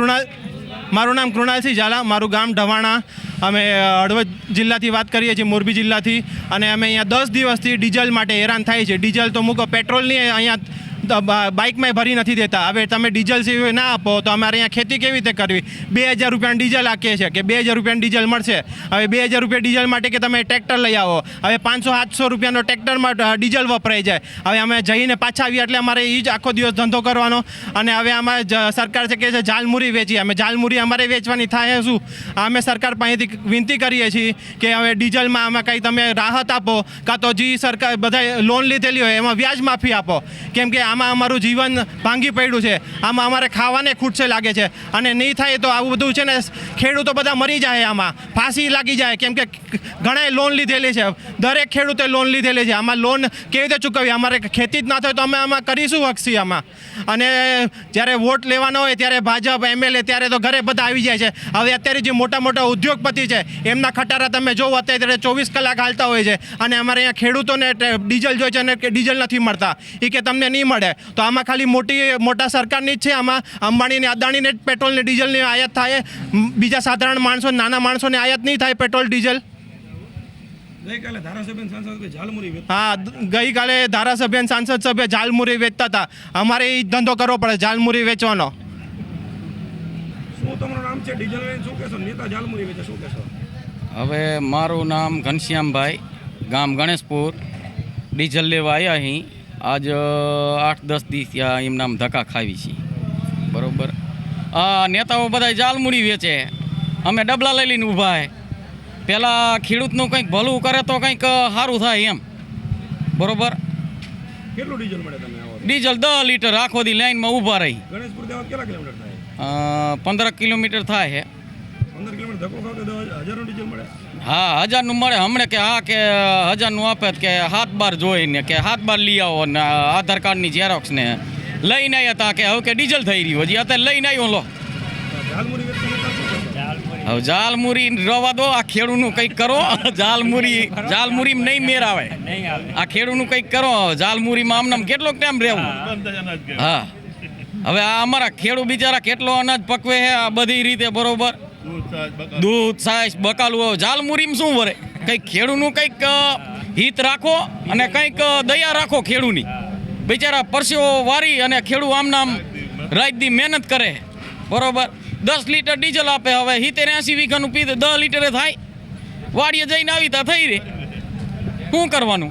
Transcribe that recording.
નામ કૃણાલસિંહ ઝાલા, મારું ગામ ઢવાણા। અમે હળવદ જિલ્લાથી વાત કરીએ છીએ, મોરબી જિલ્લાથી। અને અમે અહીંયા 10 દિવસથી ડીઝલ માટે હેરાન થાય છે। ડીઝલ તો મૂકો, પેટ્રોલની અહીંયા બાઇકમાં ભરી નથી દેતા। હવે તમે ડીઝલ સિવાય ના આપો તો અમારે અહીંયા ખેતી કેવી રીતે કરવી? 2000 રૂપિયાનું ડીઝલ આપીએ છીએ કે 2000 રૂપિયાનું ડીઝલ મળશે। હવે 2000 રૂપિયા ડીઝલ માટે કે તમે ટ્રેક્ટર લઈ આવો, હવે 500-700 રૂપિયાનો ટ્રેક્ટરમાં ડીઝલ વપરાઈ જાય। હવે અમે જઈને પાછા આવીએ એટલે અમારે એ જ આખો દિવસ ધંધો કરવાનો। અને હવે આમાં સરકાર છે કે ઝાલમુરી વેચીએ, અમે ઝાલમુરી અમારે વેચવાની થાય શું? અમે સરકાર પાસેથી વિનંતી કરીએ છીએ કે હવે ડીઝલમાં આમાં કંઈ તમે રાહત આપો, કાં તો જે સરકાર બધા લોન લીધેલી હોય એમાં વ્યાજ માફી આપો, કેમ કે આમાં અમારું જીવન ભાંગી પડ્યું છે। આમાં અમારે ખાવાને ખૂટશે લાગે છે। અને નહીં થાય તો આવું બધું છે ને, ખેડૂતો બધા મરી જાય, આમાં ફાંસી લાગી જાય, કેમ કે ઘણાએ લોન લીધેલી છે। દરેક ખેડૂતે લોન લીધેલી છે। આમાં લોન કેવી રીતે ચૂકવવી? અમારે ખેતી જ ના થાય તો અમે આમાં કરીશું વક્ષી આમાં। અને જ્યારે વોટ લેવાનો હોય ત્યારે ભાજપ MLA ત્યારે તો ઘરે બધા આવી જાય છે। હવે અત્યારે જે મોટા મોટા ઉદ્યોગપતિ છે એમના ખટારા તમે જોવો, અત્યારે 24 કલાક હાલતા હોય છે। અને અમારે અહીંયા ખેડૂતોને ડીઝલ જોઈએ છે અને ડીઝલ નથી મળતા, એ કે તમને નહીં મળે। તો આમાં ખાલી મોટા સરકારની જ છે। આમાં અંબાણીને અદાણીને જ પેટ્રોલને ડીઝલની આયાત થાય, બીજા સાધારણ માણસો, નાના માણસોને આયાત નહીં થાય પેટ્રોલ ડીઝલ। ગઈકાલે ધારાસભ્ય સાંસદ સભ્ય ઝાલમુરી વેચતા હતા। અમારે એ ધંધો કરવો પડે, ઝાલમુરી વેચવાનો। હવે મારું નામ ઘનશ્યામભાઈ, ગામ ગણેશપુર। ડીઝલ લેવા આવ્યા અહીં આજ 8-10 દિવસ ત્યાં એમ નામ ધક્કા ખાવી છીએ, બરાબર। નેતાઓ બધા ઝાલમુરી વેચે, અમે ડબલા લઈ લઈને ઊભા હે। પહેલાં ખેડૂતનું કંઈક ભલું કરે તો કંઈક સારું થાય એમ, બરાબર। કેટલું ડીઝલ મળે તમને? ડીઝલ 10 લીટર આખો દી લાઈનમાં ઊભા રહી। ગણેશપુર કેટલા કિલોમીટર થાય? 15 કિલોમીટર થાય છે। 15 કિલોમીટર ધક્કો ખાવ તો 1000નું ડીઝલ મળે? હા, 1000નું મળે। હમણાં કે હા કે 1000નું આપે કે 7-12 જોઈને કે 7-12 લઈ આવો ને આધાર કાર્ડની ઝેરોક્સ ને લઈને આવ્યા હતા કે હવે કે ડીઝલ થઈ રહ્યું, હજી અત્યારે લઈને આવ્યો લો। હવે ઝાલમુરી રવા દો, આ ખેડૂતનું કંઈક કરો। ઝાલમુરી નહીં મેર આવે, આ ખેડૂતનું કંઈક કરો। ઝાલમુરીમાં આમનામ કેટલોક ટાઈમ રહેવું? હા, હવે આ અમારા ખેડૂત બિચારા કેટલો અનાજ પકવે છે આ બધી રીતે, બરોબર। દૂધ, છાશ, બકાલું, ઝાલમુરીમાં શું વરે? કંઈક ખેડૂતનું કંઈક હિત રાખો અને કંઈક દયા રાખો ખેડૂતની। બિચારા પરસેવો વારી અને ખેડૂત આમનામ રાત દી મહેનત કરે, બરોબર। 10 લીટર ડીઝલ આપે, હવે 70-80 વીઘાનું પીધે 10 લીટરે થાય। વાડીએ જઈને આવી તા થઈ રે, શું કરવાનું?